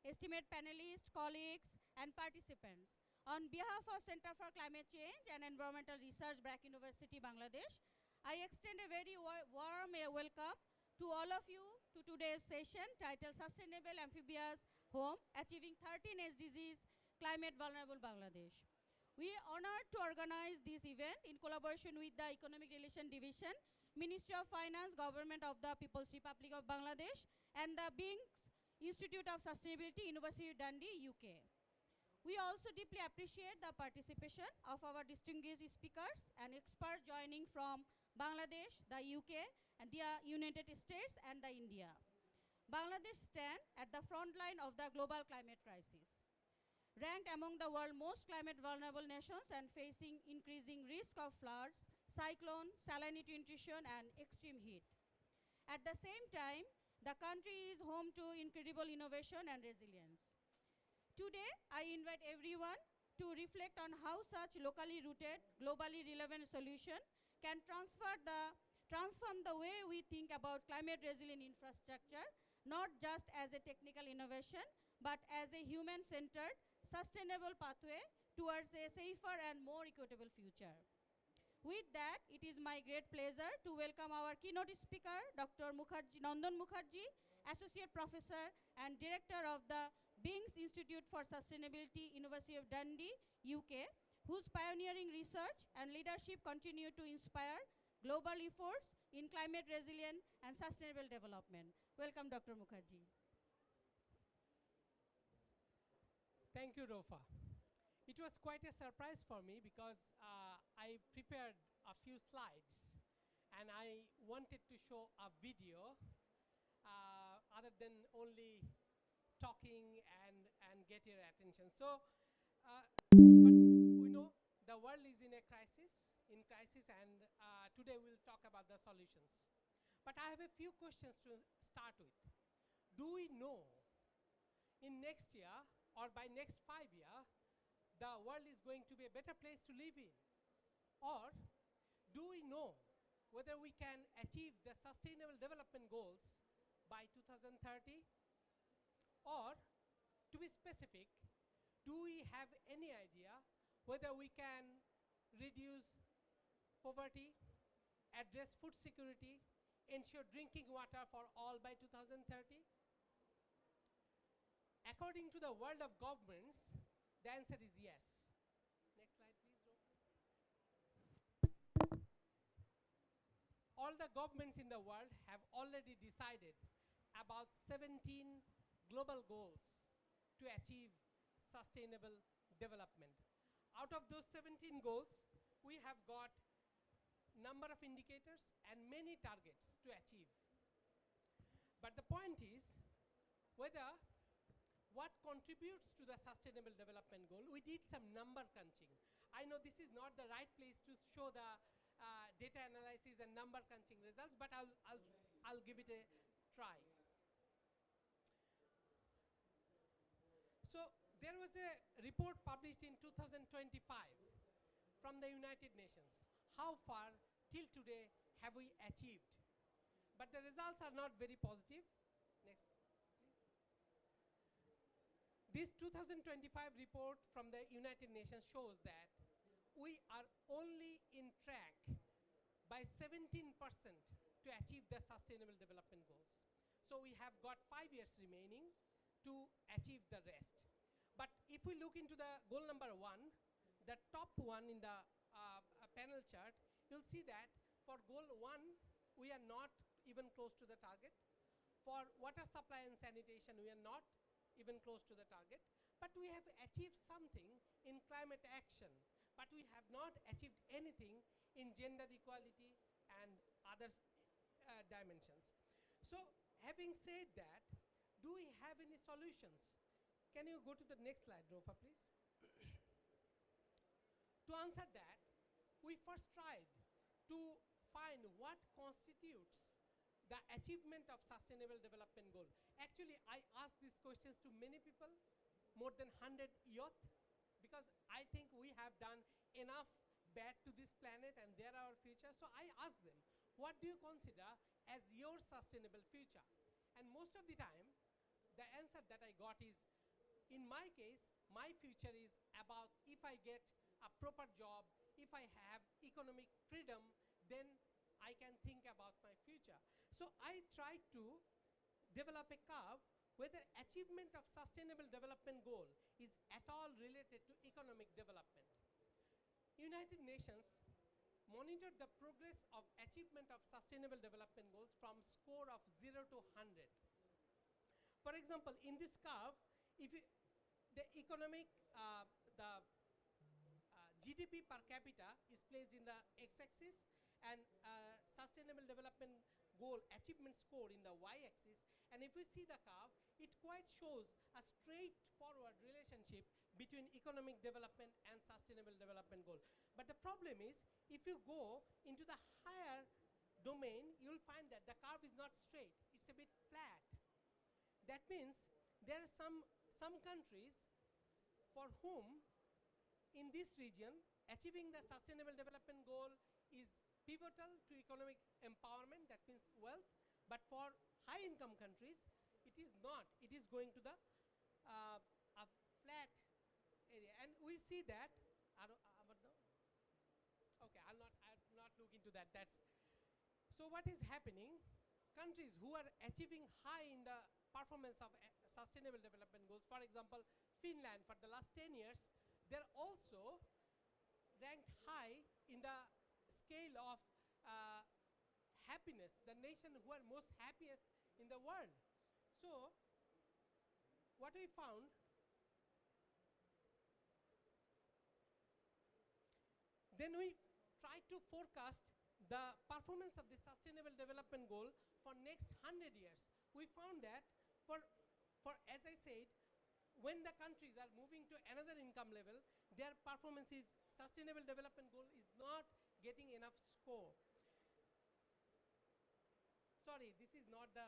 esteemed panelists, colleagues, and participants. On behalf of Center for Climate Change and Environmental Research, BRAC University, Bangladesh, I extend a very warm welcome to all of you to today's session titled Sustainable Amphibious Home, Achieving 13 SDGs, Climate Vulnerable Bangladesh. We are honored to organize this event in collaboration with the Economic Relations Division, Ministry of Finance, Government of the People's Republic of Bangladesh, and the Binks Institute of Sustainability, University of Dundee, UK. We also deeply appreciate the participation of our distinguished speakers and experts joining from Bangladesh, the UK, and the United States and the India. Bangladesh stands at the front line of the global climate crisis. Ranked among the world's most climate vulnerable nations and facing increasing risk of floods, cyclone, salinity intrusion, and extreme heat. At the same time, the country is home to incredible innovation and resilience. Today, I invite everyone to reflect on how such locally rooted, globally relevant solution can transform the way we think about climate resilient infrastructure, not just as a technical innovation, but as a human-centered, sustainable pathway towards a safer and more equitable future. With that, it is my great pleasure to welcome our keynote speaker, Dr. Nandan Mukherjee, Associate Professor and Director of the Binks Institute for Sustainability, University of Dundee, UK, whose pioneering research and leadership continue to inspire global efforts in climate resilient and sustainable development. Welcome, Dr. Mukherjee. Thank you, Rofa. It was quite a surprise for me because I prepared a few slides and I wanted to show a video other than only talking and get your attention. So, but we know the world is in crisis, and today we'll talk about the solutions. But I have a few questions to start with. Do we know in next year or by next 5 years, the world is going to be a better place to live in? Or do we know whether we can achieve the sustainable development goals by 2030? Or to be specific, do we have any idea whether we can reduce poverty, address food security, ensure drinking water for all by 2030? According to the world of governments, the answer is yes. Next slide, please, Rob. All the governments in the world have already decided about 17 global goals to achieve sustainable development. Out of those 17 goals, we have got number of indicators and many targets to achieve. But the point is whether what contributes to the sustainable development goal. We did some number crunching. I know this is not the right place to show the data analysis and number crunching results, but I'll give it a try. So there was a report published in 2025 from the United Nations. How far till today have we achieved? But the results are not very positive. Next, please. This 2025 report from the United Nations shows that we are only in track by 17% to achieve the sustainable development goals. So we have got 5 years remaining to achieve the rest. But if we look into the goal number 1, the top one in the panel chart, you'll see that for goal 1, we are not even close to the target. For water supply and sanitation, we are not even close to the target. But we have achieved something in climate action. But we have not achieved anything in gender equality and other dimensions. So having said that, do we have any solutions? Can you go to the next slide, Rofa, please? To answer that, we first tried to find what constitutes the achievement of sustainable development goal. Actually, I asked these questions to many people, more than 100 youth, because I think we have done enough bad to this planet and they're our future. So I asked them, what do you consider as your sustainable future? And most of the time, the answer that I got is, in my case, my future is about if I get a proper job, if I have economic freedom, then I can think about my future. So I tried to develop a curve whether achievement of sustainable development goal is at all related to economic development. United Nations monitored the progress of achievement of sustainable development goals from score of 0 to 100. For example, in this curve, if the economic, GDP per capita is placed in the x-axis, and sustainable development goal achievement score in the y-axis. And if we see the curve, it quite shows a straightforward relationship between economic development and sustainable development goal. But the problem is, if you go into the higher domain, you'll find that the curve is not straight. It's a bit flat. That means there are some countries for whom in this region achieving the sustainable development goal is pivotal to economic empowerment, that means wealth. But for high income countries, it is not. It is going to the a flat area. And we see that, okay, I'll not look into that. So what is happening, countries who are achieving high in the performance of sustainable development goals, for example, Finland for the last 10 years, they're also ranked high in the scale of happiness, the nation who are most happiest in the world. So what we found, then we tried to forecast the performance of the sustainable development goal for next 100 years. We found that for as I said, when the countries are moving to another income level, their performance is, sustainable development goal is not getting enough score. Sorry, this is not the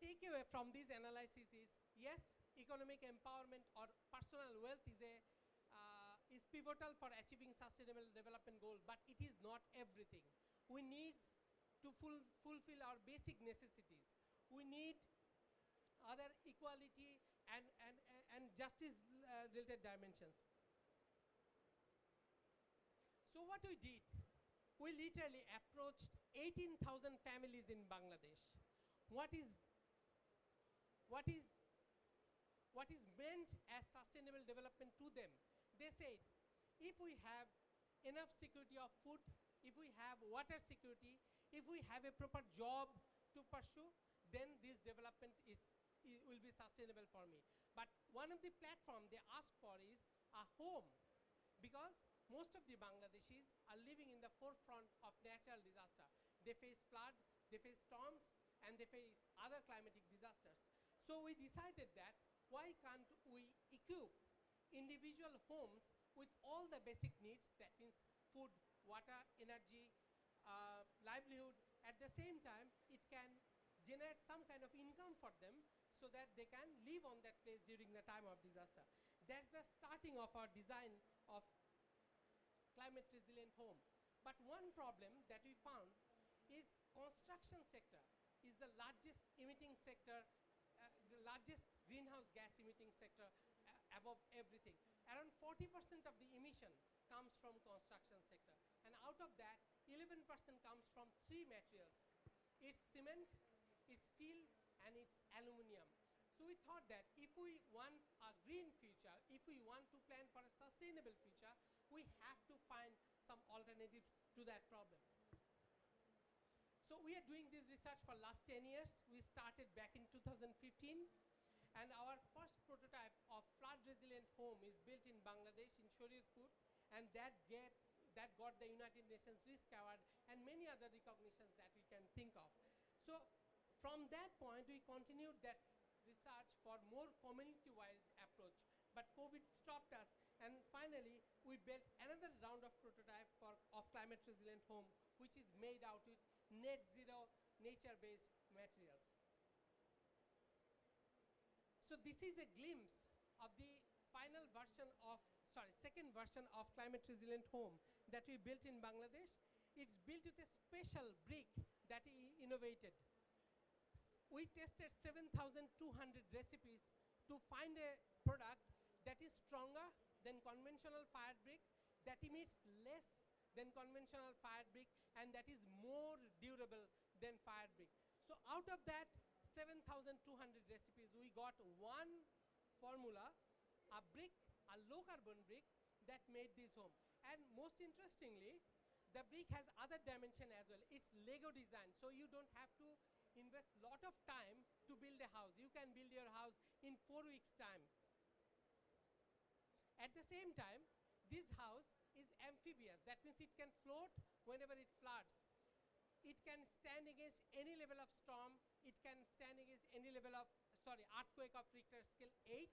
takeaway from this analysis is, yes, economic empowerment or personal wealth is pivotal for achieving sustainable development goal, but it is not everything. We need to fulfill our basic necessities. We need other equality and justice related dimensions. So what we did, we literally approached 18,000 families in Bangladesh. What is meant as sustainable development to them? They said, if we have enough security of food, if we have water security, if we have a proper job to pursue, then this development will be sustainable for me. But one of the platforms they ask for is a home, because most of the Bangladeshis are living in the forefront of natural disaster. They face flood, they face storms, and they face other climatic disasters. So we decided that why can't we equip individual homes with all the basic needs, that means food, water, energy, livelihood. At the same time, it can generate some kind of income for them so that they can live on that place during the time of disaster. That's the starting of our design of climate resilient home. But one problem that we found is construction sector is the largest emitting sector, the largest greenhouse gas emitting sector above everything. Around 40% of the emission comes from construction sector. And out of that, 11% comes from three materials. It's cement, it's steel, and it's aluminum. So we thought that if we want a green future, if we want to plan for a sustainable future, we have to find some alternatives to that problem. So we are doing this research for last 10 years. We started back in 2015. And our first prototype of flood-resilient home is built in Bangladesh, in Shariatpur, and that got the United Nations Risk Award and many other recognitions that we can think of. So from that point, we continued that research for more community-wide approach. But COVID stopped us, and finally, we built another round of prototype of climate-resilient home, which is made out with net-zero nature-based materials. So this is a glimpse of the second version of climate resilient home that we built in Bangladesh. It's built with a special brick that we innovated. We tested 7,200 than conventional fire brick, that emits less than conventional fire brick, and that is more durable than fire brick. So out of that 7,200 recipes, we got one formula, a brick, a low carbon brick that made this home. And most interestingly, the brick has other dimension as well. It's Lego design, so you don't have to invest lot of time to build a house. You can build your house in 4 weeks time. At the same time, this house is amphibious. That means it can float whenever it floods. It can stand against any level of storm. It can stand against any level of, earthquake of Richter scale 8.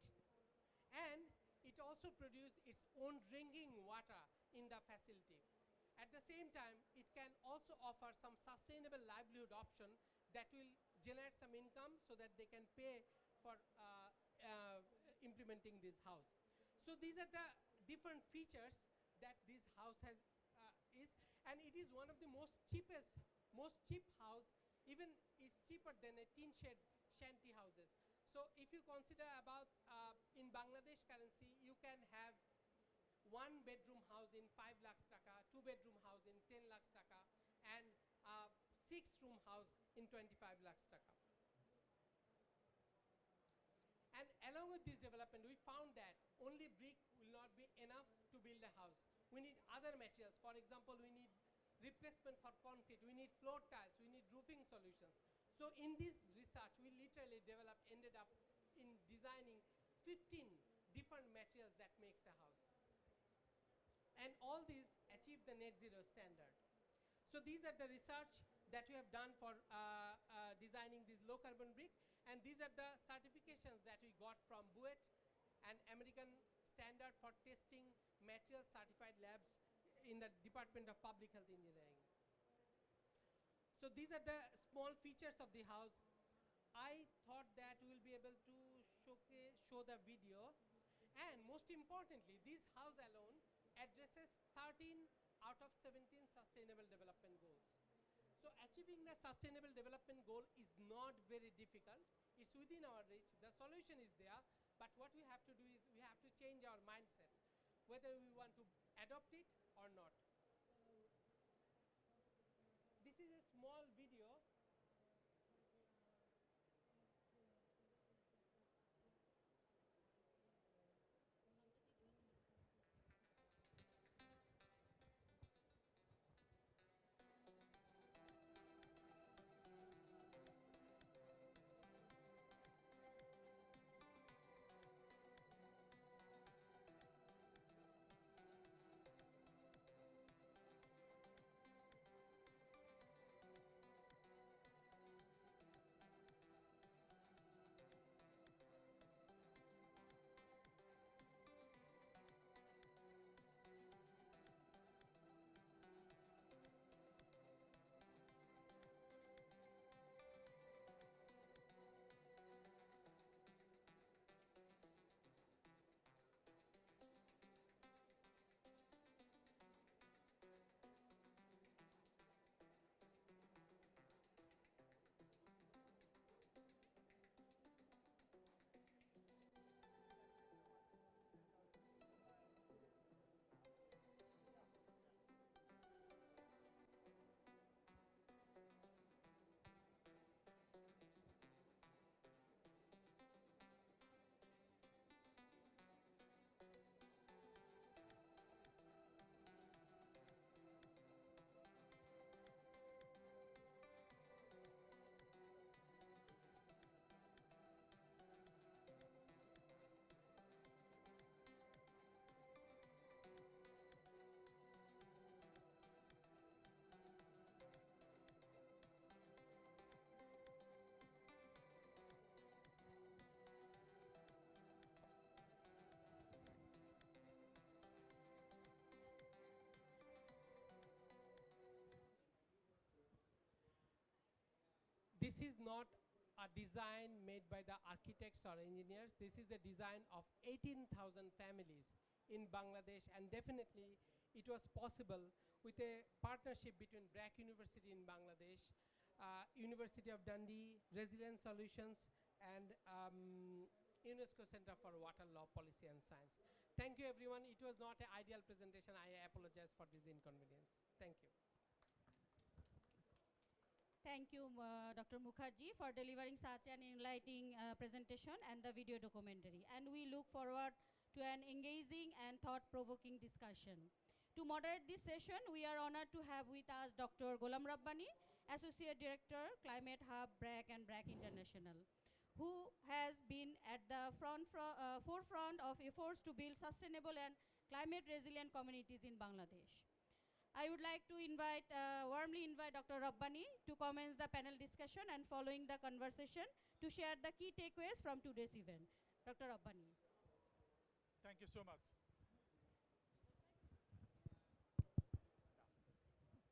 And it also produces its own drinking water in the facility. At the same time, it can also offer some sustainable livelihood option that will generate some income so that they can pay for implementing this house. So these are the different features that this house has is, and it is one of the most cheap house. Even it's cheaper than a tin shed shanty houses. So if you consider about in Bangladesh currency, you can have 1-bedroom house in 5 lakhs taka, 2-bedroom house in 10 lakhs taka, and 6-room house in 25 lakhs taka. And along with this development, we found that only brick will not be enough to build a house. We need other materials. For example, we need replacement for concrete, we need floor tiles, we need roofing solutions. So in this research, we literally ended up in designing 15 different materials that makes a house. And all these achieve the net zero standard. So these are the research that we have done for designing this low carbon brick, and these are the certifications that we got from BUET, an American standard for testing material certified labs in the Department of Public Health Engineering. So these are the small features of the house. I thought that we will be able to show the video, and most importantly, this house alone addresses 13 out of 17 sustainable development goals. So achieving the sustainable development goal is not very difficult. It's within our reach. The solution is there, but what we have to do is we have to change our mindset, whether we want to adopt it or not. This is a small video. This is not a design made by the architects or engineers. This is a design of 18,000 families in Bangladesh, and definitely it was possible with a partnership between BRAC University in Bangladesh, University of Dundee, Resilience Solutions, and UNESCO Center for Water Law, Policy and Science. Thank you, everyone. It was not an ideal presentation. I apologize for this inconvenience. Thank you. Thank you, Dr. Mukherjee, for delivering such an enlightening presentation and the video documentary. And we look forward to an engaging and thought-provoking discussion. To moderate this session, we are honored to have with us Dr. Ghulam Rabbani, Associate Director, Climate Hub, BRAC and BRAC International, who has been at the forefront of efforts to build sustainable and climate-resilient communities in Bangladesh. I would like to warmly invite Dr. Rabbani to commence the panel discussion and following the conversation to share the key takeaways from today's event. Dr. Rabbani. Thank you so much.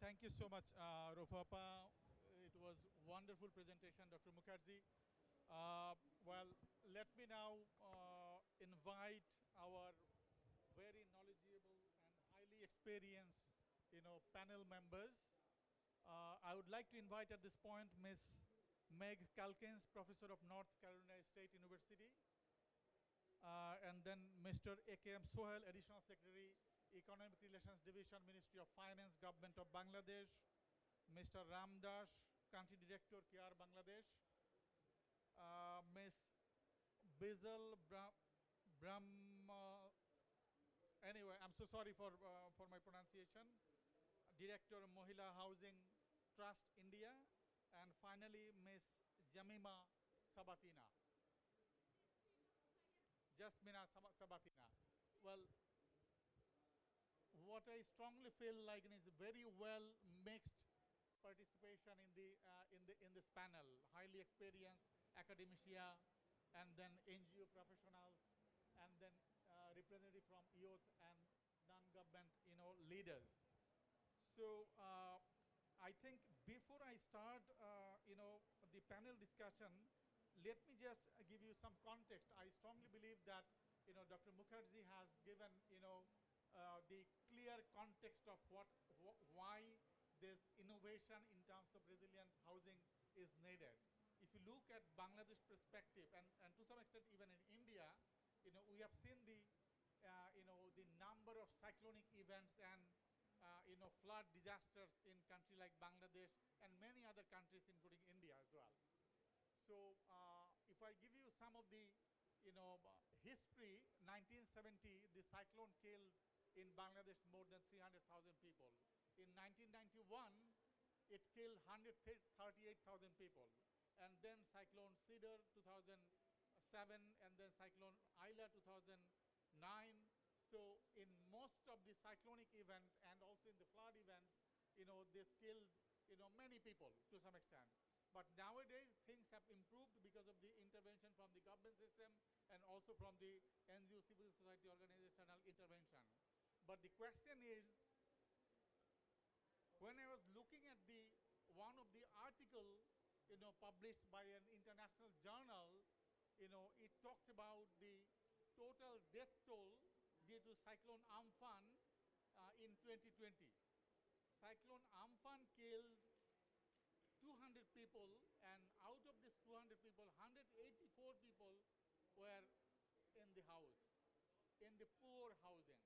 Thank you so much, Rofapa. It was wonderful presentation, Dr. Mukherjee. Well, let me now invite our very knowledgeable and highly experienced panel members. I would like to invite at this point Ms. Meg Calkins, Professor of North Carolina State University, and then Mr. A.K.M. Sohail, Additional Secretary, Economic Relations Division, Ministry of Finance, Government of Bangladesh, Mr. Ramdas, Country Director, KR Bangladesh, Ms. Bizel anyway, I'm so sorry for my pronunciation, Director of Mohila Housing Trust India, and finally Ms. Jamima Sabatina. Jasmina Sabatina. Well, what I strongly feel like is very well mixed participation in this panel, highly experienced academia, and then NGO professionals, and then representative from youth and non-government leaders. So I think before I start the panel discussion, let me just give you some context. I strongly believe that Dr. Mukherjee has given the clear context of why this innovation in terms of resilient housing is needed. If you look at Bangladesh perspective, and to some extent even in India, we have seen the number of cyclonic events and flood disasters in countries like Bangladesh and many other countries, including India as well. So if I give you some of the history, 1970, the cyclone killed in Bangladesh more than 300,000 people. In 1991, it killed 138,000 people. And then Cyclone Cedar 2007, and then Cyclone Ayla 2009. So in most of the cyclonic events and also in the flood events, this killed many people to some extent. But nowadays things have improved because of the intervention from the government system and also from the NGO civil society organizational intervention. But the question is, when I was looking at one of the article published by an international journal, it talks about the total death toll due to Cyclone Amphan in 2020. Cyclone Amphan killed 200 people, and out of these 200 people, 184 people were in the house, in the poor housing.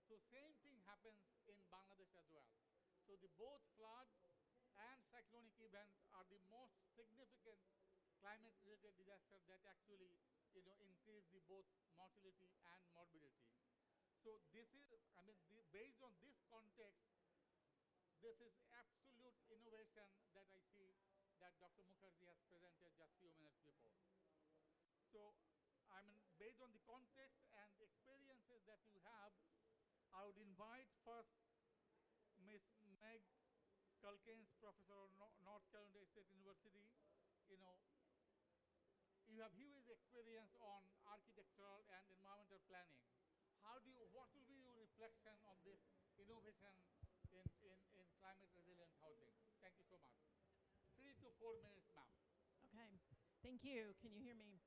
So same thing happens in Bangladesh as well. So both flood and cyclonic events are the most significant climate-related disasters that actually increase both mortality and morbidity. So this is, based on this context, this is absolute innovation that I see that Dr. Mukherjee has presented just a few minutes before. So based on the context and experiences that you have, I would invite first Ms. Meg Calkins, Professor of North Carolina State University. You have huge experience on architectural and environmental planning. What will be your reflection on this innovation in climate resilient housing? Thank you so much. 3 to 4 minutes, ma'am. Okay, thank you. Can you hear me?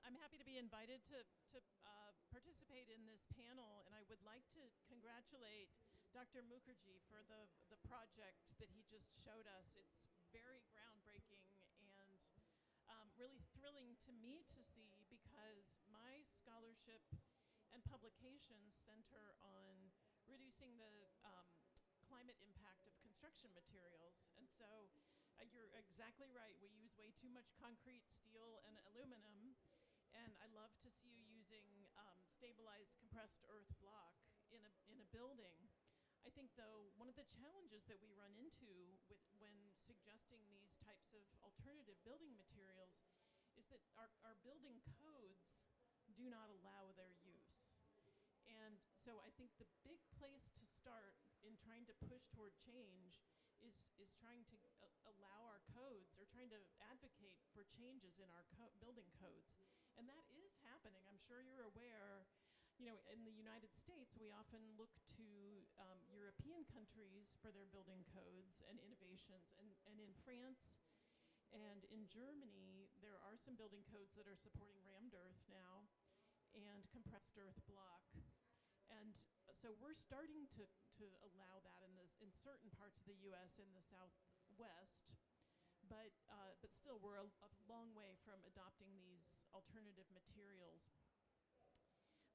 I'm happy to be invited to participate in this panel, and I would like to congratulate Dr. Mukherjee for the project that he just showed us. It's very groundbreaking and really thrilling to me to see, because my scholarship and publications center on reducing the climate impact of construction materials. And so you're exactly right. We use way too much concrete, steel, and aluminum. And I love to see you using stabilized compressed earth block in a building. I think, though, one of the challenges that we run into when suggesting these types of alternative building materials is that our building codes do not allow their use. And so I think the big place to start in trying to push toward change is trying to allow our codes, or trying to advocate for changes in our building codes. And that is happening. I'm sure you're aware. You know, in the United States, we often look to European countries for their building codes and innovations. And in France and in Germany, there are some building codes that are supporting rammed earth now and compressed earth block. And so we're starting to allow that in certain parts of the U.S. in the Southwest. But still, we're a long way from adopting these alternative materials.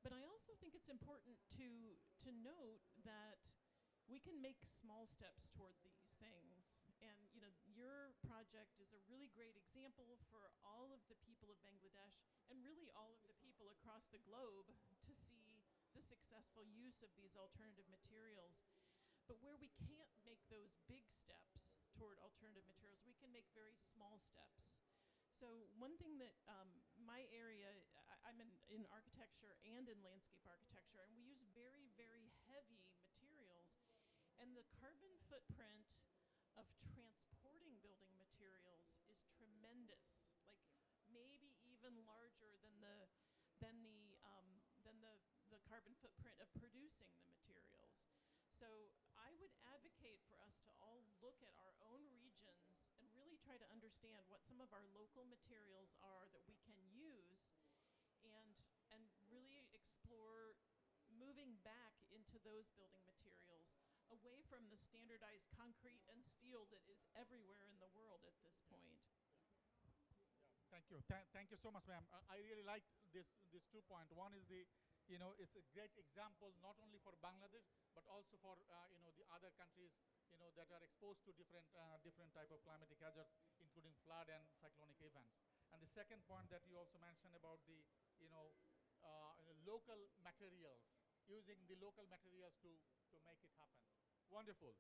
But I also think it's important to note that we can make small steps toward these things. And you know, your project is a really great example for all of the people of Bangladesh, and really all of the people across the globe, to see the successful use of these alternative materials. But where we can't make those big steps toward alternative materials, we can make very small steps. So one thing that my area, I'm in architecture and in landscape architecture, and we use very, very heavy materials. And the carbon footprint of transporting building materials is tremendous, like maybe even larger than the carbon footprint of producing the materials. So I would advocate for us to all look at our own regions and really try to understand what some of our local materials are that we can use, and really explore moving back into those building materials, away from the standardized concrete and steel that is everywhere in the world at this point. Thank you. Thank you so much, ma'am. I really like this 2 points. One is it's a great example not only for Bangladesh but also for the other countries that are exposed to different type of climatic hazards, including flood and cyclonic events. And the second point that you also mentioned about the local materials, using the local materials to make it happen. Wonderful.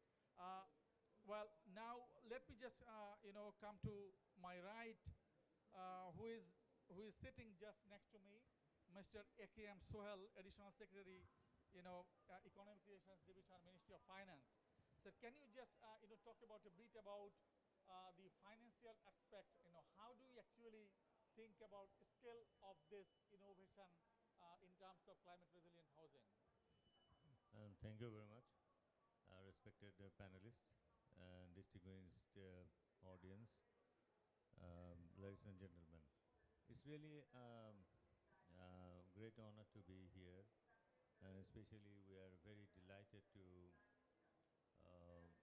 Well, now let me just come to my right, who is sitting just next to me, Mr. A.K.M. Sohel, Additional Secretary, Economic Relations Division, Ministry of Finance. So can you just talk about a bit about the financial aspect? How do you actually think about scale of this innovation in terms of climate resilient housing? Thank you very much, respected panelists and distinguished audience, ladies and gentlemen. It's really great honor to be here, and especially we are very delighted to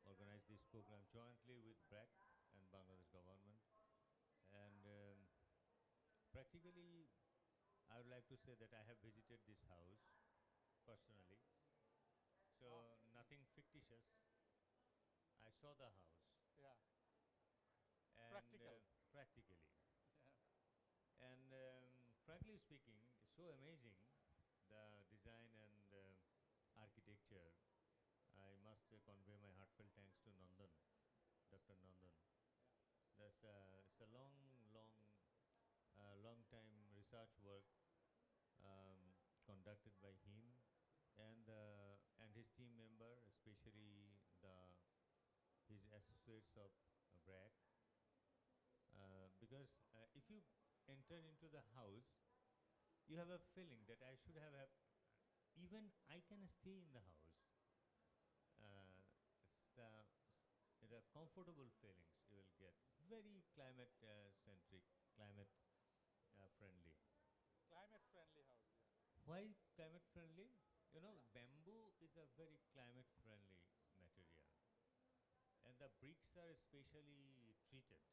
organize this program jointly with BRAC and Bangladesh government. And practically, I would like to say that I have visited this house personally. So nothing fictitious. I saw the house. Yeah. And Practical. Practically. Yeah. And frankly speaking, it's so amazing, the design and architecture. I must convey my heartfelt thanks to Nandan, Dr. Nandan. Yeah. It's a long time research work conducted by him and his team member, especially his associates of BRAC. Because if you enter into the house, you have a feeling that I should have even I can stay in the house. It's a comfortable feelings you will get. Very climate centric, climate friendly. Climate friendly house. Yeah. Why climate friendly? Bamboo is a very climate friendly material, and the bricks are specially treated.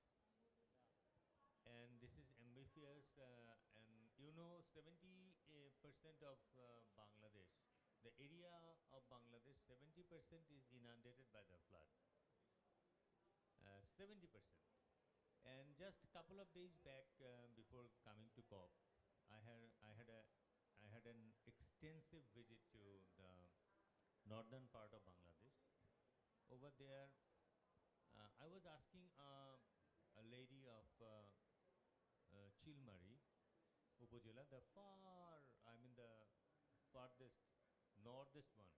And this is Amphibious, and 70% 70% of Bangladesh, the area of Bangladesh, 70% is inundated by the flood. 70%. And just a couple of days back, before coming to COP, I had an extensive visit to the northern part of Bangladesh. Over there, I was asking a lady of Chilmari, Upazila, the the farthest northest one,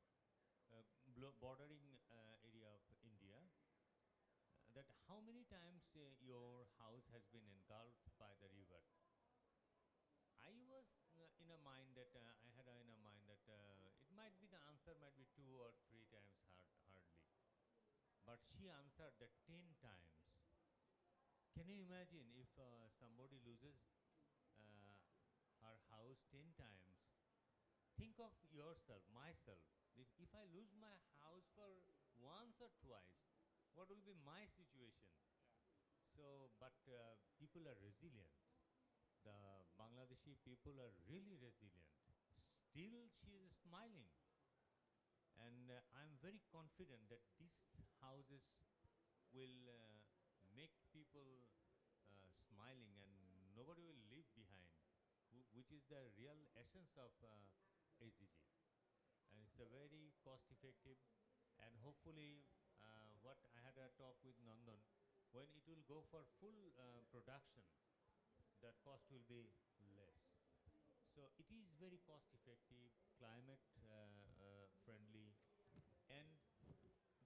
bordering area of India, that how many times your house has been engulfed by the river. I was in a mind that I had in a mind that it might be the answer might be 2 or 3 times hardly, but she answered that 10 times. Can you imagine if somebody loses uh, her house 10 times? Think of yourself, myself. If I lose my house for once or twice, what will be my situation? So, but people are resilient. The Bangladeshi people are really resilient. Still, she is smiling. And I'm very confident that these houses will make people smiling and nobody will leave behind, which is the real essence of SDG. And it's a very cost effective, and hopefully what I had a talk with Nandan, when it will go for full production, that cost will be less. So it is very cost effective, climate friendly, and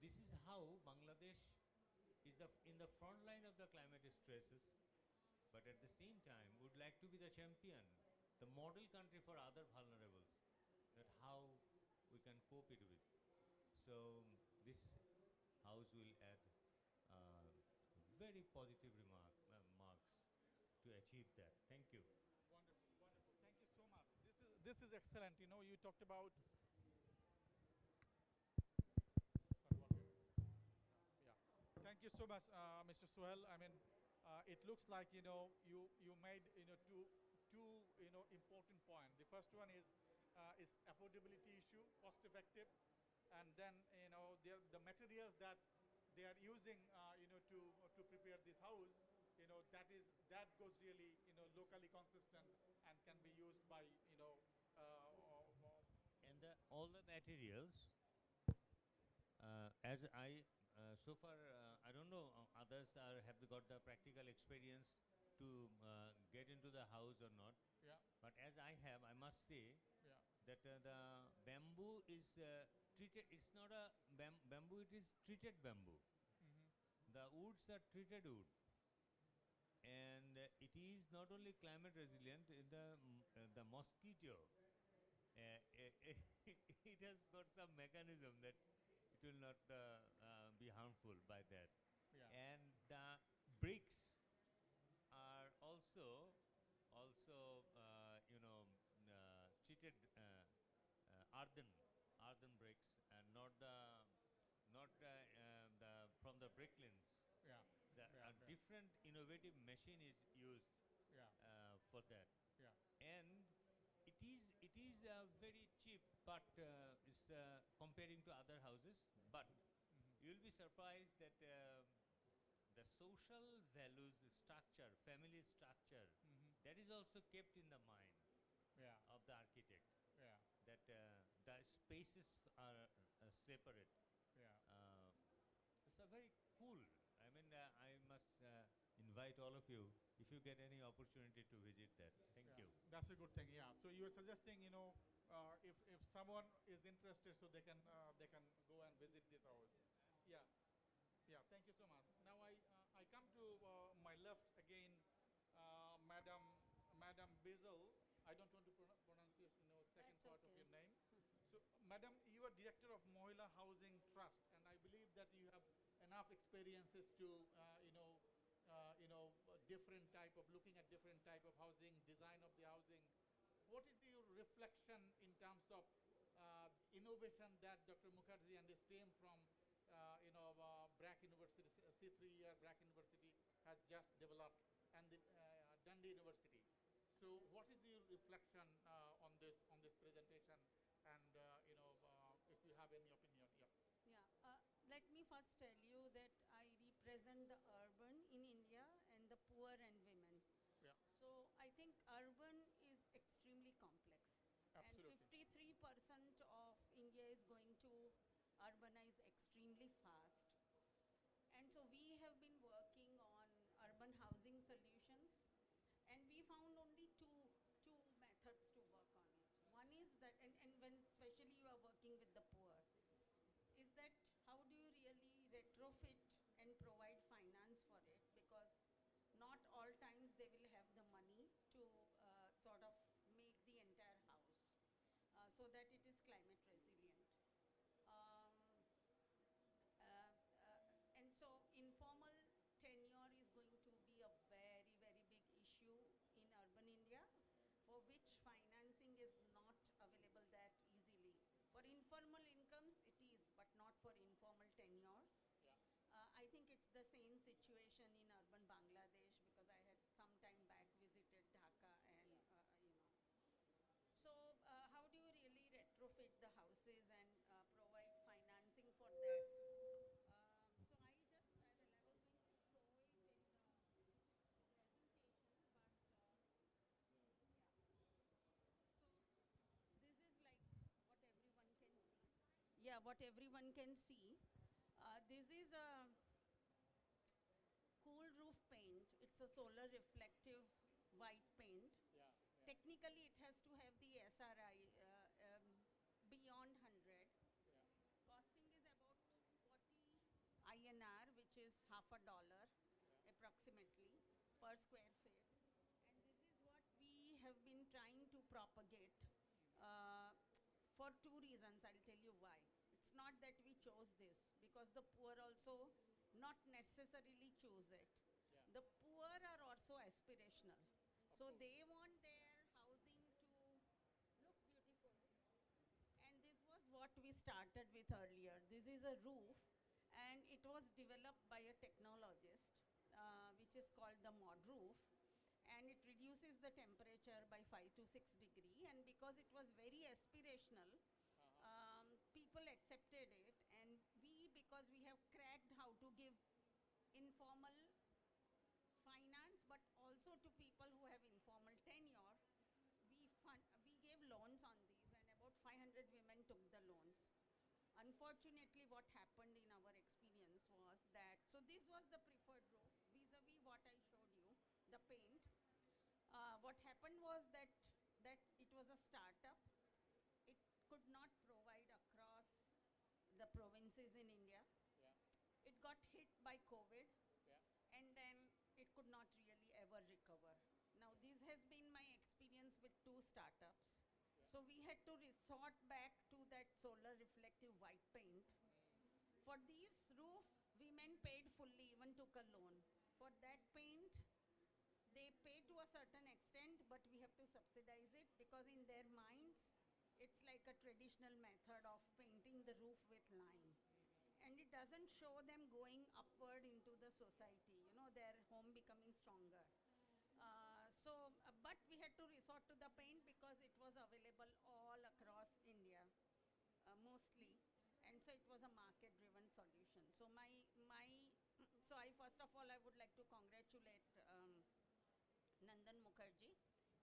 this is how Bangladesh is in the front line of the climate stresses, but at the same time would like to be the champion, the model country for other vulnerables, that how we can cope it with. So this house will add very positive marks to achieve that. Thank you. Wonderful, wonderful. Thank you so much. This is excellent. You know, you talked about. Sorry, one minute. Yeah. Thank you so much, Mr. Suhail. I mean, it looks like you made two important points. The first one is affordability issue, cost effective, and then the materials that they are using to prepare this house, that goes really locally consistent and can be used by And all the materials, as I so far I don't know others have got the practical experience to get into the house or not. yeah, But as I have, I must say yeah, that the bamboo is treated. It's not a bamboo. It is treated bamboo. hmm, The woods are treated wood, and it is not only climate resilient. The mosquito, it has got some mechanism that it will not be harmful by that. yeah, And the bricks are also treated earthen bricks, and not the from the bricklins. yeah, The yeah, yeah, different innovative machine is used yeah, for that, yeah, and it is very cheap, but it's comparing to other houses. But hmm, you will be surprised that the social values structure, family structure, hmm, that is also kept in the mind yeah, of the architect. yeah, That the spaces are separate. yeah. It's a very cool. I mean, I must invite all of you if you get any opportunity to visit that. Thank Yeah, you. that's a good thing. Yeah. So you are suggesting, if someone is interested, so they can go and visit this house. Yeah. Yeah. Thank you so much. Now I come to my left again, Madam Basil. I don't want to pronounce your second That's part of okay. your name. So, Madam, you are director of Mohila Housing Trust, and I believe that you have enough experiences to different type of looking at different type of housing, design of the housing. What is your reflection in terms of innovation that Dr. Mukherjee and his team from BRAC University, C3-year BRAC University has just developed, and the Dundee University? So what is your reflection on this and if you have any opinion. Yep. Yeah, let me first tell you that I represent the urban in India and the poor and women. Yeah. So I think urban is extremely complex. Absolutely. And 53% of India is going to urbanize extremely fast. And so we have been working on urban housing solutions, and we found only two methods to work on it. One is that, and when especially you are working with the poor, is that how do you really retrofit and provide finance for it, because not all times they will have the money to sort of make the entire house so that it is climate resilient. Um, and so informal tenure is going to be a very, very big issue in urban India, for which financing is not available that easily. For informal incomes, it is, but not for informal tenures. Yeah. I think it's the same situation in urban Bangladesh, because I had some time back visited Dhaka and, So how do you really retrofit the houses and provide financing for that? So I was going to show it in the presentation, but yeah. So this is like what everyone can see. Yeah, what everyone can see. This is a cool roof paint. It's a solar reflective white paint. Yeah. Technically, it has to have the SRI beyond 100. Yeah. Costing is about 240 INR, which is half a dollar approximately per square feet. And this is what we have been trying to propagate for two reasons. I'll tell you why. It's not that we chose this, because the poor also not necessarily choose it. Yeah. The poor are also aspirational. So course. they want their housing to look beautiful. And this was what we started with earlier. This is a roof, and it was developed by a technologist, which is called the mod roof. And it reduces the temperature by 5 to 6 degree. And because it was very aspirational, people accepted it. And we, because we have cracked how to give informal finance, but also to people who have informal tenure, we gave loans on these, and about 500 women took the loans. Unfortunately, what happened in our experience was that, so this was the preferred roof vis-a-vis what I showed you, the paint. What happened was that it was a startup. It could not provide across the provinces in India. Yeah. It got hit by COVID, Yeah. and then it could not really ever recover. Now, this has been my experience with two startups. Yeah. So we had to resort back to that solar reflective white paint. For these roof, women paid fully, even took a loan. For that paint, they pay to a certain extent, but we have to subsidize it, because in their minds, it's like a traditional method of painting the roof with lime. And it doesn't show them going upward into the society, their home becoming stronger. But we had to resort to the paint because it was available all across India, mostly. And so it was a market-driven solution. So so first of all, I would like to congratulate Nandan Mukherjee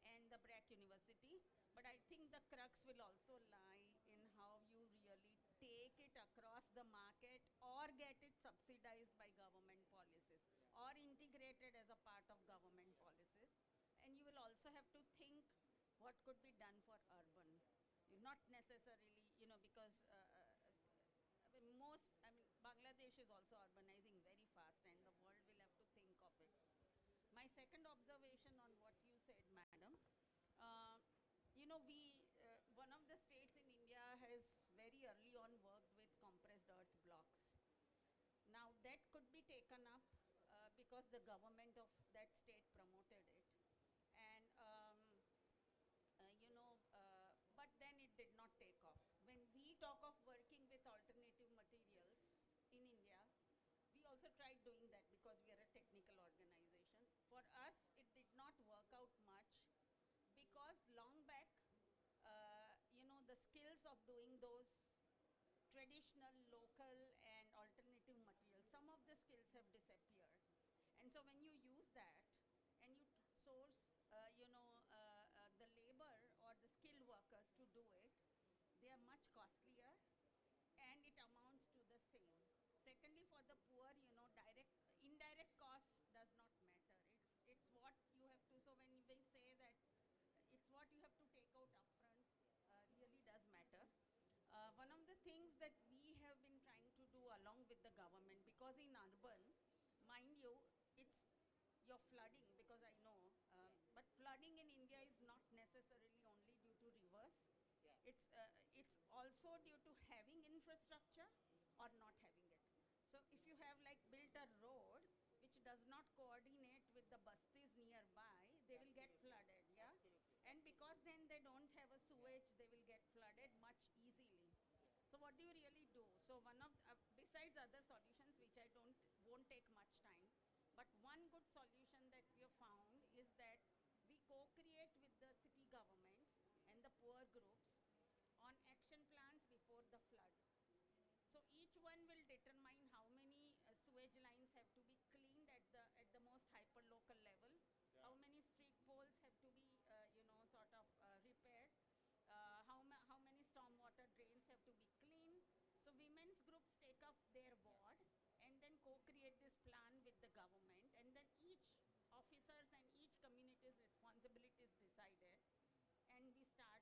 and the BRAC University. But I think the crux will also lie in how you really take it across the market or get it subsidized by government policies or integrated as a part of government policies. And you will also have to think what could be done for urban. Not necessarily, because Bangladesh is also urbanizing very fast, and the world will have to think of it. My second observation on what you said, madam, one of the states in India has very early on worked with compressed earth blocks. Now that could be taken up because the government of that state promoted it. And, but then it did not take off. When we talk of working with alternative materials in India, we also tried doing that because we are a technical organization. For us, it did not work out much because long back, the skills of doing those traditional, local, and alternative materials. Some of the skills have disappeared. And so when you use that and you source, the labor or the skilled workers to do it, they are much costlier and it amounts to the same. Secondly, for the poor, indirect cost does not matter. It's what you have to. So when we say that it's what you have to take out upfront, really does matter. One of the things that we have been trying to do along with the government, because in urban, mind you, it's your flooding, because I know, but flooding in India is not necessarily only due to rivers. It's also due to having infrastructure or not having it. So if you have like built a road which does not coordinate with the bastis nearby, they will get flooded, yeah? And because then they don't have a sewage, they will get flooded much easily. So what do you really do? So one of, besides other solutions which I won't take much time, but one good solution that we have found is that we co-create with the city governments and the poor groups on action plans before the flood. So each one will determine how many sewage lines have to be cleaned at the most hyper local level, how many street poles have to be repaired, how many stormwater drains have to be cleaned. So women's groups take up their ward and then co-create this plan with the government, and then each officers and each community's responsibility is decided, and we start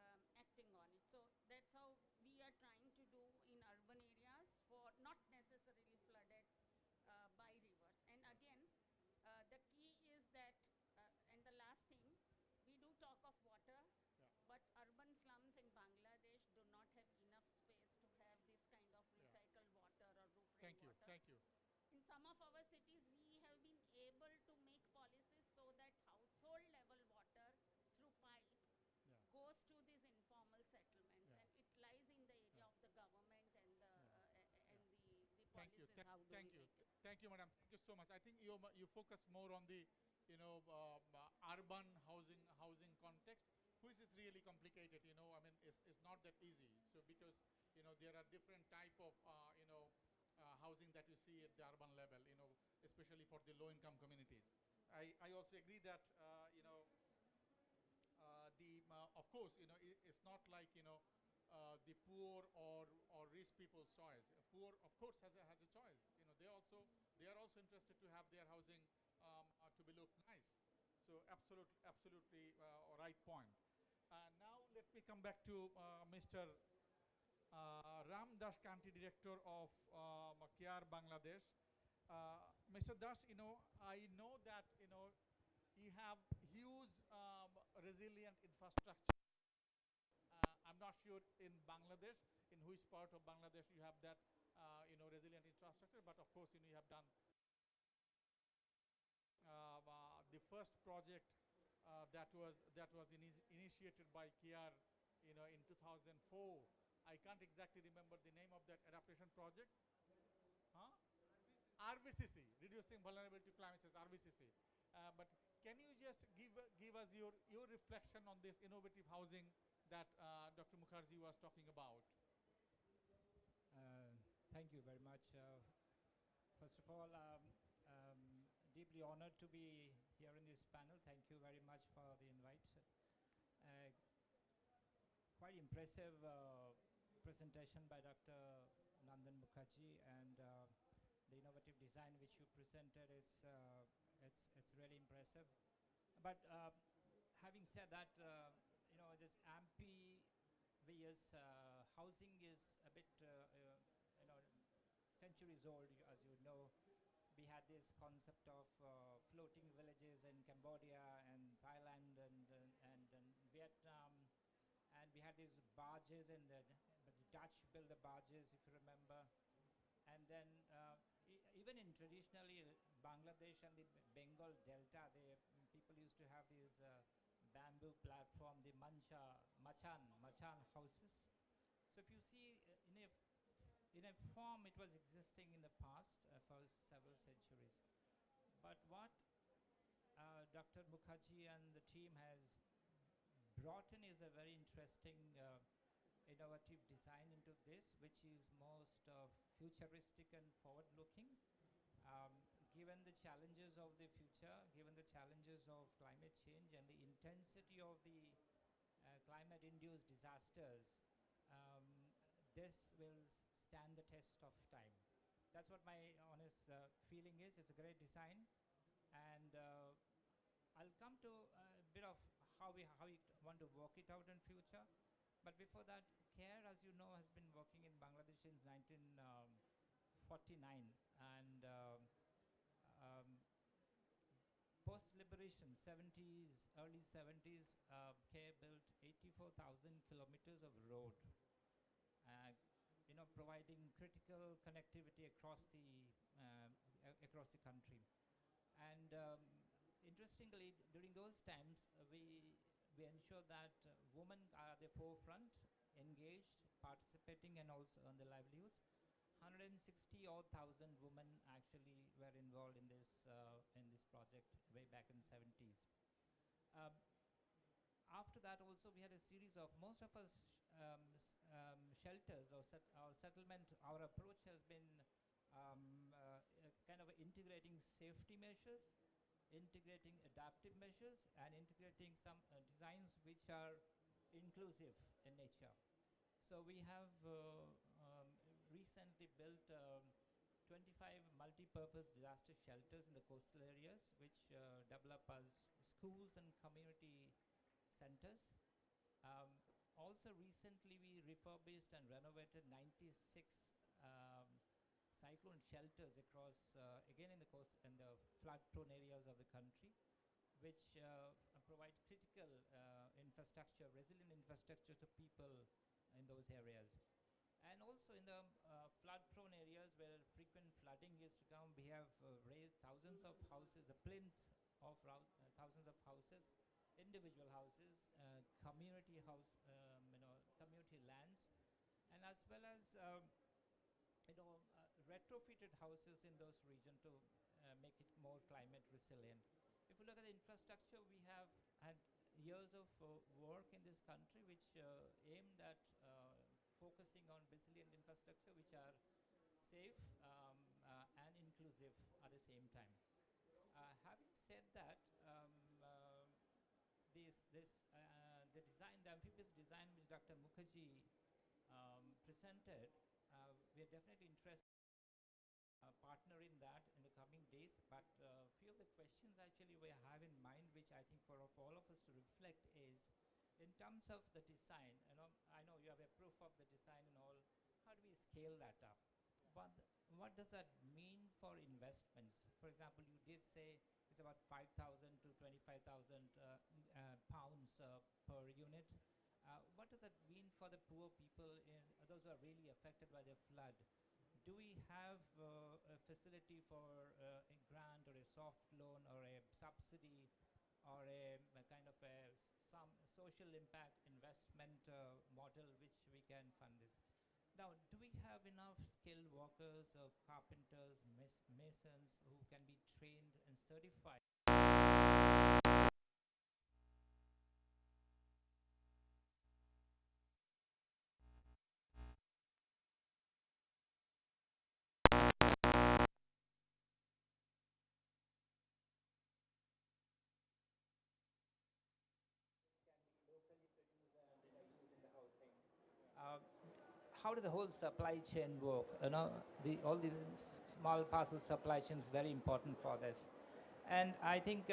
acting on it. So that's how we are trying to do in urban areas for not necessarily flooded by rivers. And again, the key is that, and the last thing, we do talk of water, but urban slums in Bangladesh do not have enough space to have this kind of recycled water or roof rain water. Thank you. In some of our cities, we have been able to make policies so that household level water through pipes goes to these informal settlements, and it lies in the area of the government and the policies. How do we make it? Thank you, madam. Thank you so much. I think you focus more on the urban housing context, which is really complicated. I mean, it's not that easy. So because there are different type of housing that you see at the urban level. Especially for the low-income communities. I also agree that of course, it's not like the poor or rich people's choice. Poor, of course, has a choice. They are also interested to have their housing to be look nice. So absolutely right point. Now let me come back to Mr. Ram Das, Country Director of Care Bangladesh. Mr. Das, I know that you have huge resilient infrastructure. I'm not sure in Bangladesh, in which part of Bangladesh you have that resilient infrastructure, but of course you have done the first project that was initiated by Care in 2004. I can't exactly remember the name of that adaptation project. Huh? RVCC, Reducing Vulnerability to Climate Change, RVCC. But can you just give us your reflection on this innovative housing that Dr. Mukherjee was talking about? Thank you very much. First of all, deeply honored to be here in this panel. Thank you very much for the invite. Quite impressive presentation by Dr. Nandan Mukherjee, and the innovative design which you presented, it's really impressive. But having said that, this amphibious housing is a bit, centuries old. As you know, we had this concept of floating villages in Cambodia and Thailand and Vietnam, and we had these barges, and the Dutch built the barges, if you remember. And then even in traditionally Bangladesh and the Bengal Delta, people used to have these bamboo platform, the machan houses. So if you see in a form, it was existing in the past for several centuries. But what Dr. Mukherjee and the team has brought in is a very interesting innovative design into this, which is most futuristic and forward-looking. Given the challenges of the future, given the challenges of climate change and the intensity of the climate-induced disasters, um, this will stand the test of time. That's what my honest feeling is. It's a great design, and I'll come to a bit of how we want to work it out in future. But before that, CARE, as you know, has been working in Bangladesh since 1949, and post-liberation, 70s, early 70s, CARE built 84,000 kilometers of road, providing critical connectivity across the country. And interestingly, during those times, we ensure that women are at the forefront, engaged, participating, and also on the livelihoods. 160 odd thousand women actually were involved in this project way back in 70s. After that, also we had a series of most of us shelters or settlement. Our approach has been kind of integrating safety measures, integrating adaptive measures, and integrating some designs which are inclusive in nature. So we have recently built 25 multi-purpose disaster shelters in the coastal areas, which develop as schools and community centers. Also recently we refurbished and renovated 96 cyclone shelters across, again in the coast and the flood-prone areas of the country, which provide critical infrastructure, resilient infrastructure to people in those areas. And also in the flood-prone areas where frequent flooding used to come, we have raised thousands of houses, the plinth of thousands of houses, individual houses, community community lands, and as well as retrofitted houses in those regions to make it more climate resilient. If you look at the infrastructure, we have had years of work in this country which aimed at focusing on resilient infrastructure which are safe and inclusive at the same time. Having said that, the design, the amphibious design which Dr. Mukherjee presented, we are definitely interested partner in that in the coming days. But few of the questions actually we have in mind, which I think for all of us to reflect, is in terms of the design. I know you have a proof of the design and all. How do we scale that up? What does that mean for investments? For example, you did say it's about 5,000 to 25,000 pounds per unit. What does that mean for the poor people, those who are really affected by the flood? Do we have a facility for a grant or a soft loan or a subsidy or a kind of some social impact investment model which we can fund this? Now, do we have enough skilled workers, carpenters, masons who can be trained and certified? How do the whole supply chain work? All the small parcel supply chain is very important for this. And I think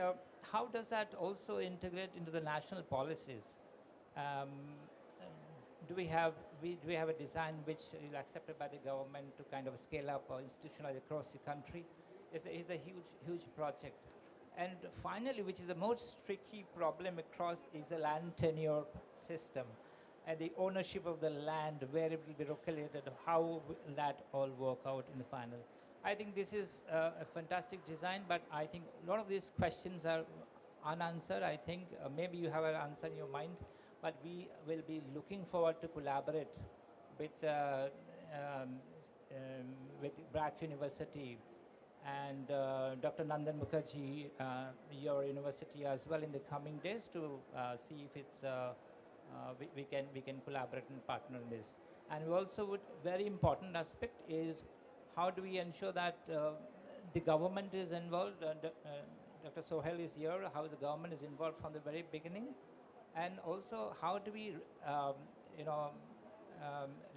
how does that also integrate into the national policies? Do we have a design which is accepted by the government to kind of scale up or institutionalize across the country? It's a huge project. And finally, which is the most tricky problem across, is the land tenure system and the ownership of the land, where it will be located, how will that all work out in the final. I think this is a fantastic design, but I think a lot of these questions are unanswered. I think maybe you have an answer in your mind, but we will be looking forward to collaborate with BRAC University and Dr. Nandan Mukherjee, your university as well, in the coming days to see if it's we can collaborate and partner in this. And we also would, very important aspect is how do we ensure that the government is involved. Dr. Sohail is here, how the government is involved from the very beginning, and also how do we you know,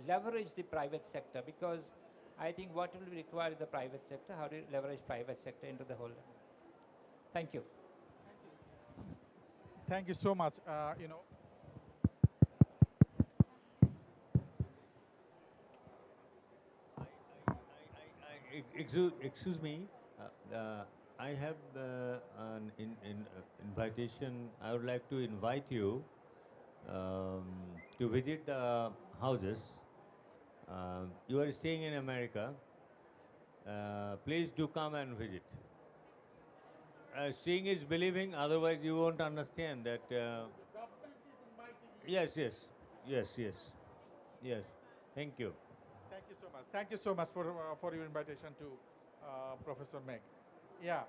leverage the private sector, because I think what will be required is the private sector. How do you leverage private sector into the whole? Thank you. Thank you so much. Excuse me. I have an invitation. I would like to invite you to visit the houses. You are staying in America. Please do come and visit. Seeing is believing. Otherwise, you won't understand that. Yes, yes, yes, yes, yes. Thank you. Thank you so much. Thank you so much for your invitation to Professor Meg. Yeah,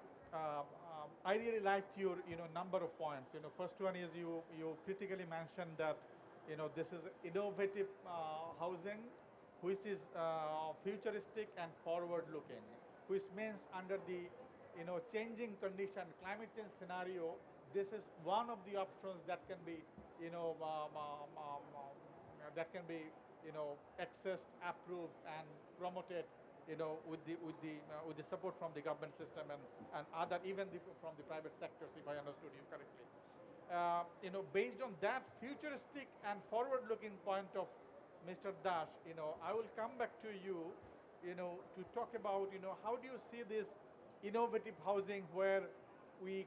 I really liked your number of points. First one is you critically mentioned that this is innovative housing, which is futuristic and forward-looking, which means under the changing condition, climate change scenario, this is one of the options that can be accessed, approved, and promoted, with the support from the government system and other, even from the private sectors, if I understood you correctly. Based on that futuristic and forward-looking point of Mr. Dash, I will come back to you, to talk about, how do you see this innovative housing, where we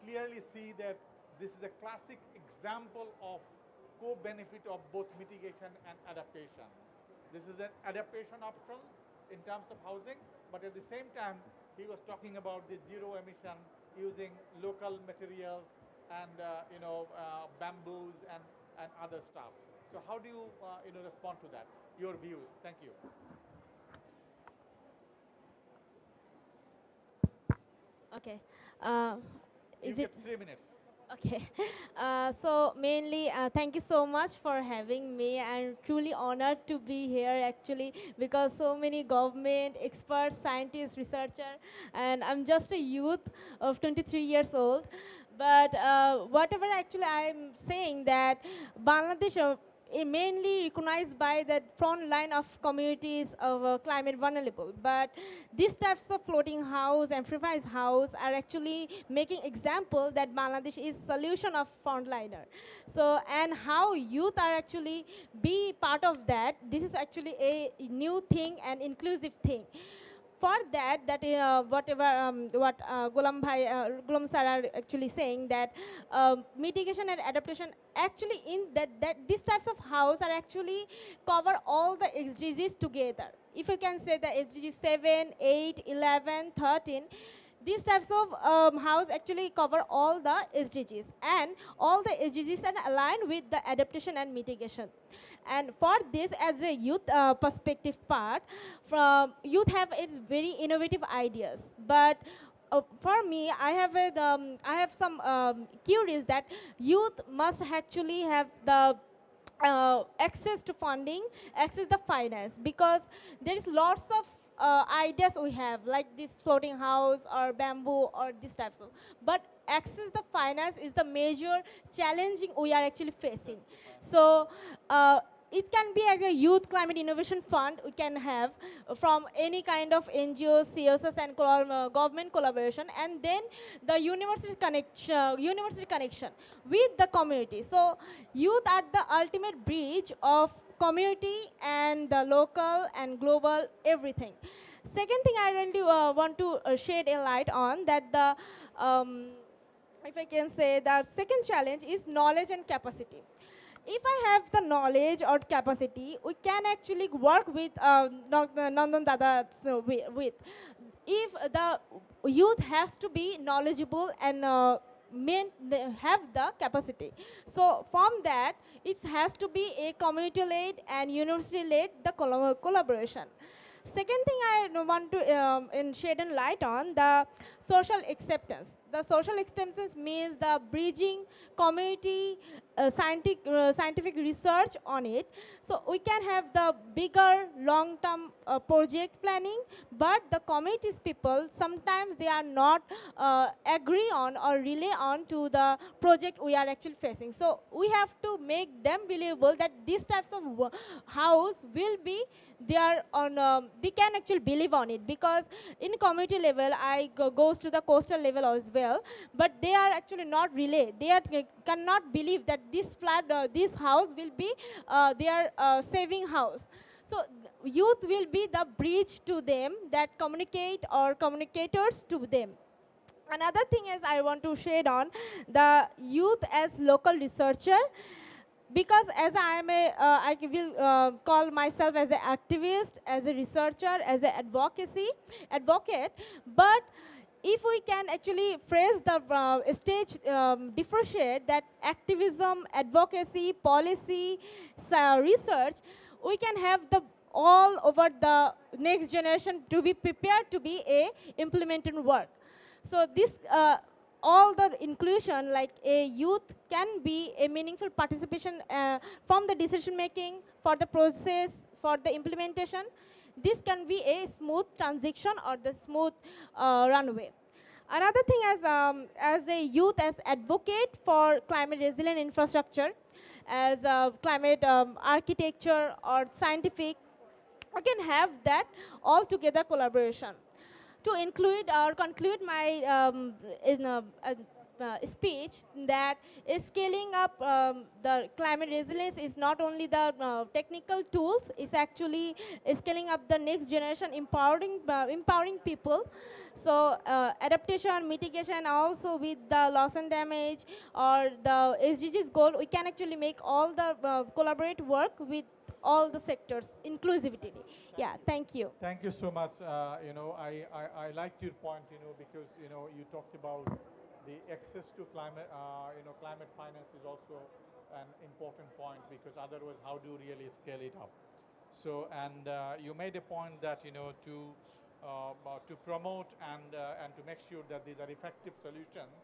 clearly see that this is a classic example of co-benefit of both mitigation and adaptation. This is an adaptation options in terms of housing, but at the same time, he was talking about the zero emission using local materials and bamboos and other stuff. So how do you respond to that? Your views. Thank you. Okay. You Is get it 3 minutes. okay? So mainly, thank you so much for having me. I'm truly honored to be here actually, because so many government experts, scientists, researcher, and I'm just a youth of 23 years old. But whatever actually I'm saying that Bangladesh mainly recognized by the front line of communities of climate vulnerable. But these types of floating house, amphibious house are actually making example that Bangladesh is solution of frontliner. So, and how youth are actually be part of that, this is actually a new thing and inclusive thing. For that, whatever what Gulam sir are actually saying, that mitigation and adaptation actually in that these types of house are actually cover all the SDGs together. If you can say the SDG 7, 8, 11, 13, these types of house actually cover all the SDGs, and all the SDGs are aligned with the adaptation and mitigation. And for this, as a youth perspective part, from youth have its very innovative ideas. But for me, I have some curious that youth must actually have the access to funding, access the finance, because there is lots of ideas we have, like this floating house or bamboo or these types of, but access the finance is the major challenging we are actually facing. So it can be like a youth climate innovation fund we can have from any kind of NGOs, CSOs, and government collaboration, and then the university connection with the community. So youth are the ultimate bridge of community and the local and global everything. Second thing I really want to shed a light on, that the if I can say, the second challenge is knowledge and capacity. If I have the knowledge or capacity, we can actually work with Nandan Dada with. If the youth has to be knowledgeable and have the capacity. So from that, it has to be a community-led and university-led the collaboration. Second thing I want to shed a light on, the social acceptance. the social extensions means the bridging community scientific research on it. So we can have the bigger long-term project planning, but the communities people sometimes they are not agree on or rely on to the project we are actually facing. So we have to make them believable that these types of house will be there on they can actually believe on it, because in community level I goes to the coastal level as well, but they are actually not relay, they are, cannot believe that this flat this house will be their saving house. So youth will be the bridge to them that communicate or communicators to them. Another thing is I want to shade on the youth as local researcher, because as I am a, I will call myself as an activist, as a researcher, as an advocate, but if we can actually phrase the stage differentiate that activism, advocacy, policy, research, we can have the all over the next generation to be prepared to be a implementing work. So this all the inclusion, like a youth can be a meaningful participation from the decision making, for the process, for the implementation. This can be a smooth transition or the smooth runway. Another thing as a youth as advocate for climate resilient infrastructure, as climate architecture or scientific, we can have that all together collaboration. To include or conclude my in speech, that is scaling up the climate resilience is not only the technical tools, it's actually scaling up the next generation, empowering people. So adaptation, mitigation, also with the loss and damage or the SDGs goal, we can actually make all the collaborate work with all the sectors, inclusivity. Yeah, thank you. Thank you so much. I liked your point, because, you talked about the access to climate, climate finance is also an important point, because otherwise how do you really scale it up? So, and you made a point that, to promote and to make sure that these are effective solutions,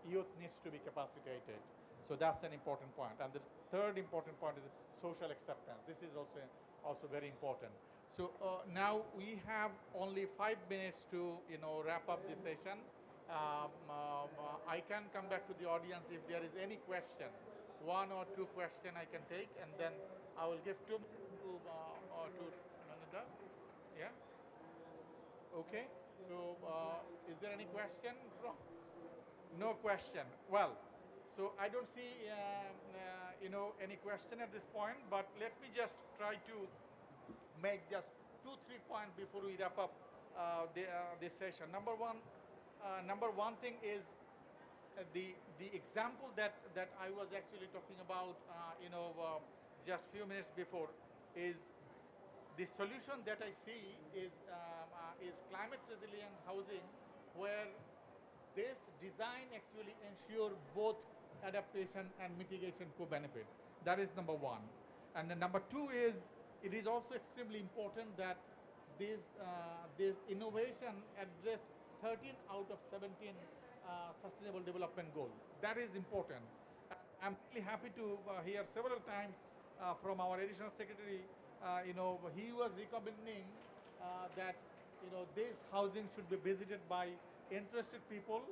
youth needs to be capacitated. So that's an important point. And the third important point is social acceptance. This is also very important. So now we have only 5 minutes to wrap up this session. I can come back to the audience if there is any question. 1 or 2 questions I can take, and then I will give 2 minutes to Nananda. Yeah. Okay. So is there any question from? No question. Well, so I don't see any question at this point, but let me just try to make just 2-3 points before we wrap up this session. Number one thing is the example that I was actually talking about just few minutes before is the solution that I see is climate resilient housing, where this design actually ensure both adaptation and mitigation co-benefit. That is number one. And then number two is, it is also extremely important that this innovation addressed 13 out of 17 sustainable development goals. That is important. I'm really happy to hear several times from our additional secretary, he was recommending that this housing should be visited by interested people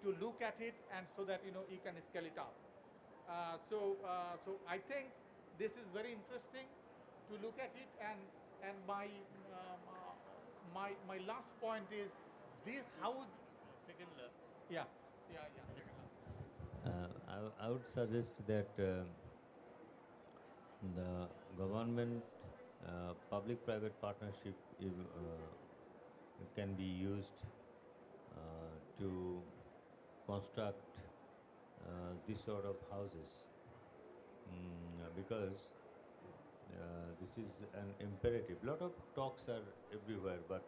to look at it, and so that you can scale it up. So I think this is very interesting to look at it, and my last point is this house. Second last. Yeah. Second last. I would suggest that the government public-private partnership can be used to construct this sort of houses, because this is an imperative. Lot of talks are everywhere, but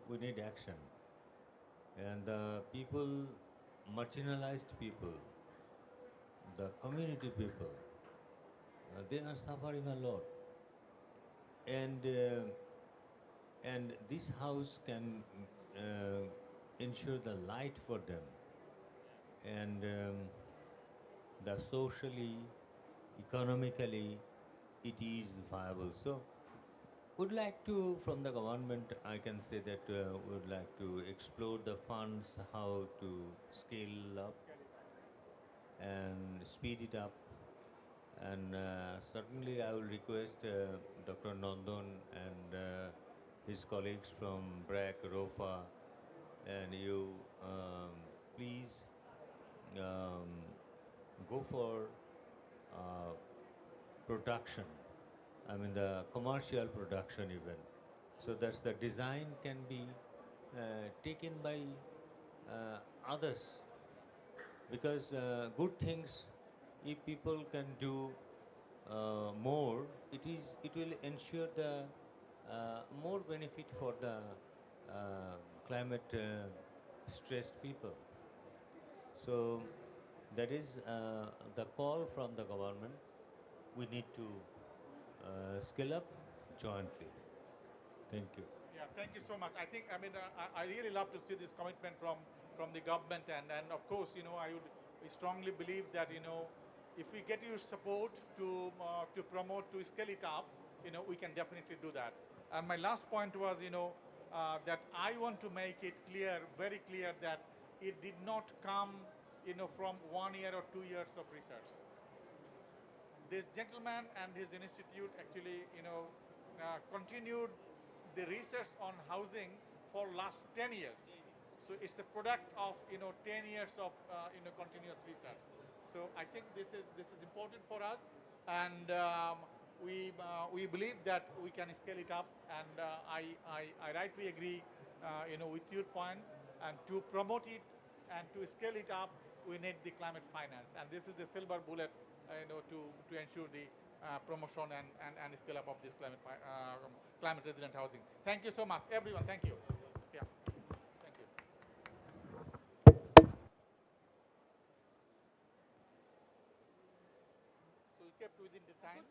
we need action. And the people, marginalized people, the community people, they are suffering a lot. And this house can ensure the light for them. and the socially, economically, it is viable. So, would like to, from the government, I can say that would like to explore the funds, how to scale up and speed it up. And certainly, I will request Dr. Nandan and his colleagues from BRAC, ROFA, and you please um, go for uh, production. I mean the commercial production even. So that's the design can be taken by others, because good things, if people can do more, it will ensure the more benefit for the climate stressed people. So that is the call from the government. We need to scale up jointly. Thank you. Yeah, thank you so much. I think, I mean, I really love to see this commitment from the government. And of course, I would strongly believe that, if we get your support to promote, to scale it up, we can definitely do that. And my last point was, that I want to make it clear, very clear, that it did not come, from 1 year or 2 years of research. This gentleman and his institute actually, continued the research on housing for last 10 years. So it's a product of 10 years of continuous research. So I think this is important for us, and we believe that we can scale it up. And I rightly agree with your point. And to promote it and to scale it up, we need the climate finance, and this is the silver bullet to ensure the promotion and scale up of this climate resilient housing. Thank you so much, everyone. Thank you. Yeah, thank you. So we kept within the time.